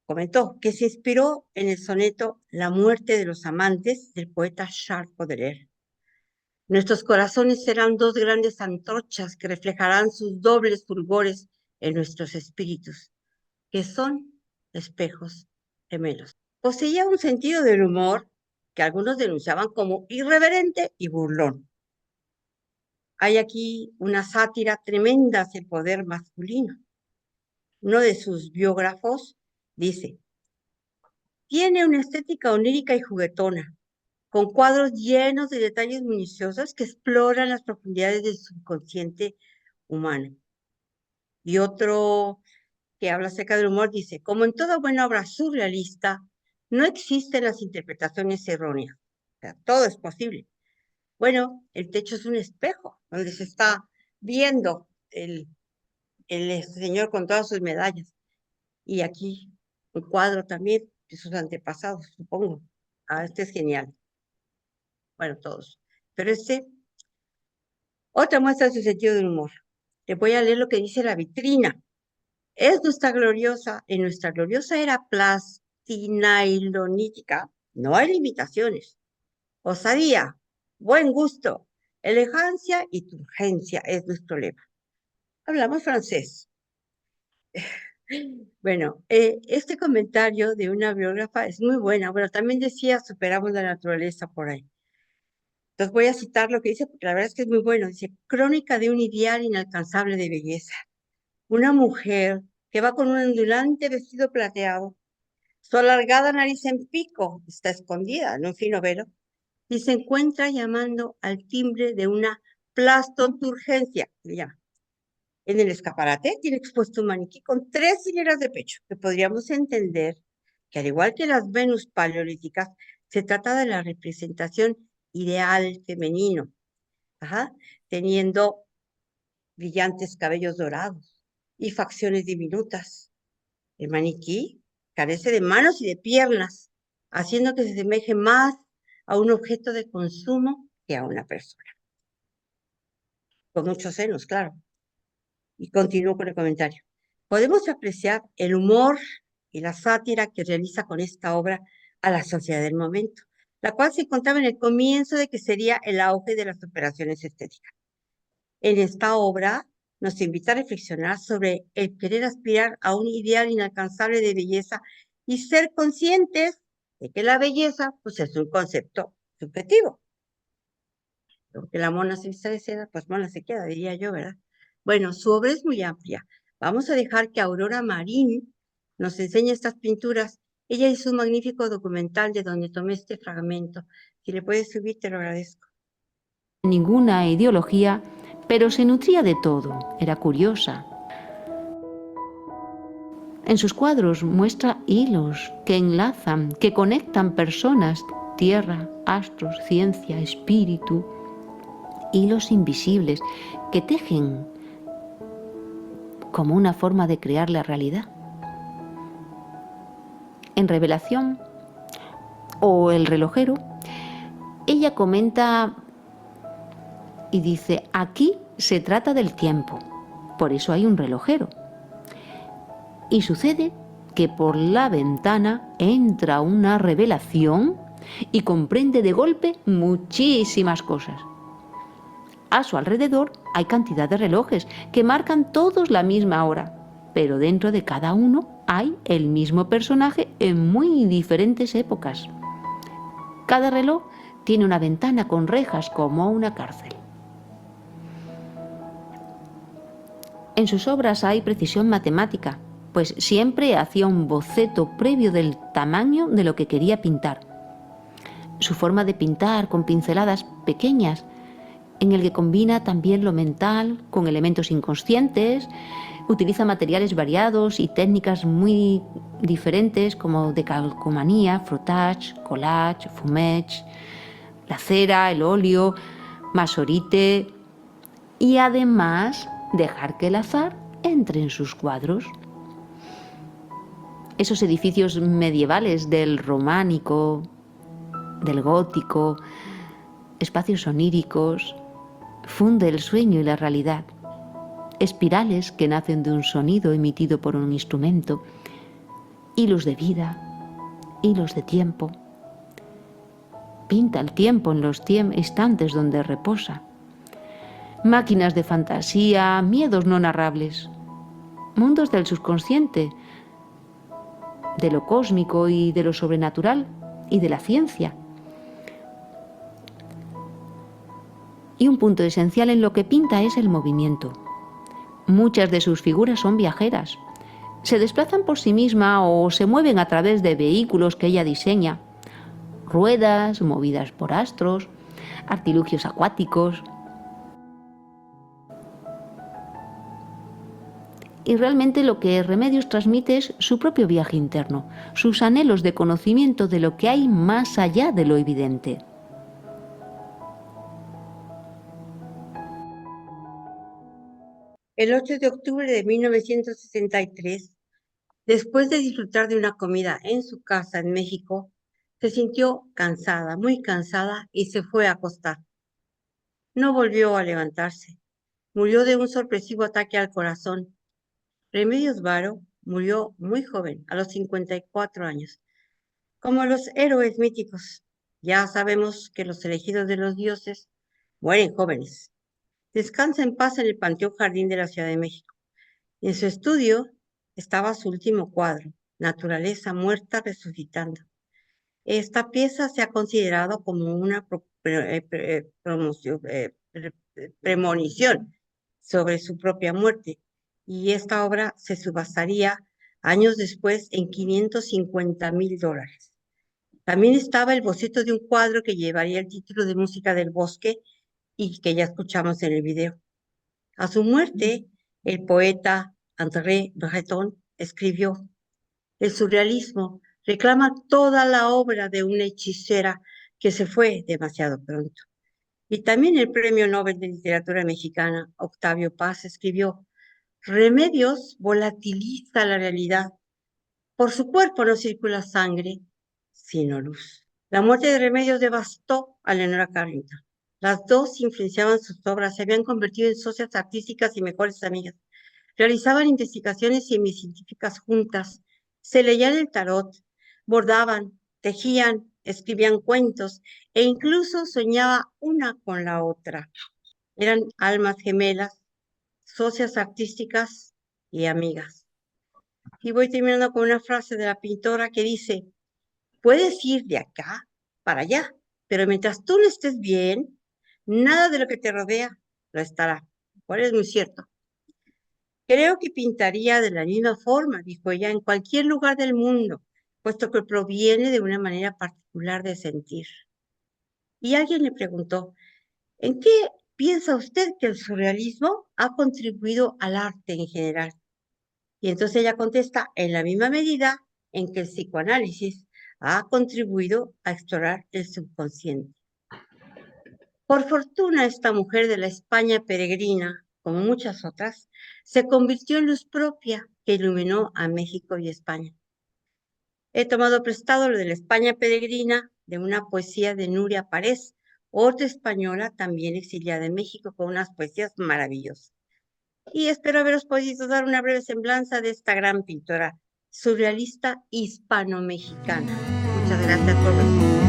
comentó que se inspiró en el soneto La muerte de los amantes del poeta Charles Baudelaire. Nuestros corazones serán dos grandes antorchas que reflejarán sus dobles fulgores en nuestros espíritus, que son espejos gemelos. Poseía un sentido del humor que algunos denunciaban como irreverente y burlón. Hay aquí una sátira tremenda hacia el poder masculino. Uno de sus biógrafos dice: tiene una estética onírica y juguetona, con cuadros llenos de detalles minuciosos que exploran las profundidades del subconsciente humano. Y otro que habla acerca del humor dice: como en toda buena obra surrealista, no existen las interpretaciones erróneas. O sea, todo es posible. Bueno, el techo es un espejo donde se está viendo el señor con todas sus medallas. Y aquí un cuadro también de sus antepasados, supongo. Este es genial. Bueno, todos. Pero otra muestra de su sentido del humor. Les voy a leer lo que dice la vitrina. En nuestra gloriosa era plastinailonítica, no hay limitaciones. Osadía, buen gusto, elegancia y turgencia es nuestro lema. Hablamos francés. Bueno, este comentario de una biógrafa es muy buena. Bueno, también decía, superamos la naturaleza por ahí. Entonces voy a citar lo que dice, porque la verdad es que es muy bueno. Dice: crónica de un ideal inalcanzable de belleza. Una mujer que va con un ondulante vestido plateado, su alargada nariz en pico está escondida en un fino velo y se encuentra llamando al timbre de una plastonturgencia, le llama. En el escaparate tiene expuesto un maniquí con 3 hileras de pecho, que podríamos entender que, al igual que las Venus paleolíticas, se trata de la representación ideal femenino, teniendo brillantes cabellos dorados y facciones diminutas. El maniquí carece de manos y de piernas, haciendo que se asemeje más a un objeto de consumo que a una persona. Con muchos senos, claro. Y continúo con el comentario. Podemos apreciar el humor y la sátira que realiza con esta obra a la sociedad del momento, la cual se encontraba en el comienzo de que sería el auge de las operaciones estéticas. En esta obra nos invita a reflexionar sobre el querer aspirar a un ideal inalcanzable de belleza y ser conscientes de que la belleza pues, es un concepto subjetivo. Porque la mona se viste de seda, pues mona se queda, diría yo, ¿verdad? Bueno, su obra es muy amplia. Vamos a dejar que Aurora Marín nos enseñe estas pinturas. Ella hizo un magnífico documental de donde tomé este fragmento. Si le puedes subir, te lo agradezco. Ninguna ideología, pero se nutría de todo, era curiosa. En sus cuadros muestra hilos que enlazan, que conectan personas, tierra, astros, ciencia, espíritu, hilos invisibles que tejen como una forma de crear la realidad. En Revelación o El relojero, ella comenta y dice: aquí se trata del tiempo, por eso hay un relojero. Y sucede que por la ventana entra una revelación y comprende de golpe muchísimas cosas. A su alrededor hay cantidad de relojes que marcan todos la misma hora, pero dentro de cada uno hay el mismo personaje en muy diferentes épocas. Cada reloj tiene una ventana con rejas como una cárcel. En sus obras hay precisión matemática, pues siempre hacía un boceto previo del tamaño de lo que quería pintar. Su forma de pintar con pinceladas pequeñas, en el que combina también lo mental con elementos inconscientes, utiliza materiales variados y técnicas muy diferentes como decalcomanía, frottage, collage, fumage, la cera, el óleo, masorite y además dejar que el azar entre en sus cuadros. Esos edificios medievales del románico, del gótico, espacios oníricos, funde el sueño y la realidad, espirales que nacen de un sonido emitido por un instrumento, hilos de vida, hilos de tiempo. Pinta el tiempo en los instantes donde reposa. Máquinas de fantasía, miedos no narrables, mundos del subconsciente, de lo cósmico y de lo sobrenatural y de la ciencia. Y un punto esencial en lo que pinta es el movimiento. Muchas de sus figuras son viajeras. Se desplazan por sí misma o se mueven a través de vehículos que ella diseña. Ruedas movidas por astros, artilugios acuáticos. Y realmente lo que Remedios transmite es su propio viaje interno, sus anhelos de conocimiento de lo que hay más allá de lo evidente. El 8 de octubre de 1963, después de disfrutar de una comida en su casa en México, se sintió cansada, muy cansada, y se fue a acostar. No volvió a levantarse. Murió de un sorpresivo ataque al corazón. Remedios Varo murió muy joven, a los 54 años. Como los héroes míticos, ya sabemos que los elegidos de los dioses mueren jóvenes. Descansa en paz en el Panteón Jardín de la Ciudad de México. En su estudio estaba su último cuadro, Naturaleza muerta resucitando. Esta pieza se ha considerado como una premonición sobre su propia muerte, y esta obra se subastaría años después en $550,000. También estaba el boceto de un cuadro que llevaría el título de Música del Bosque y que ya escuchamos en el video. A su muerte, el poeta André Breton escribió: el surrealismo reclama toda la obra de una hechicera que se fue demasiado pronto. Y también el Premio Nobel de Literatura Mexicana, Octavio Paz, escribió: Remedios volatiliza la realidad. Por su cuerpo no circula sangre, sino luz. La muerte de Remedios devastó a Leonora Carrington. Las dos influenciaban sus obras, se habían convertido en socias artísticas y mejores amigas. Realizaban investigaciones científicas juntas, se leían el tarot, bordaban, tejían, escribían cuentos e incluso soñaba una con la otra. Eran almas gemelas, socias artísticas y amigas. Y voy terminando con una frase de la pintora que dice: puedes ir de acá para allá, pero mientras tú no estés bien, nada de lo que te rodea lo estará. Cual es muy cierto. Creo que pintaría de la misma forma, dijo ella, en cualquier lugar del mundo, puesto que proviene de una manera particular de sentir. Y alguien le preguntó: ¿en qué piensa usted que el surrealismo ha contribuido al arte en general? Y entonces ella contesta: en la misma medida en que el psicoanálisis ha contribuido a explorar el subconsciente. Por fortuna, esta mujer de la España peregrina, como muchas otras, se convirtió en luz propia que iluminó a México y España. He tomado prestado lo de la España peregrina de una poesía de Nuria Párez, otra española también exiliada en México, con unas poesías maravillosas. Y espero haberos podido dar una breve semblanza de esta gran pintora surrealista hispano-mexicana. Muchas gracias por ver.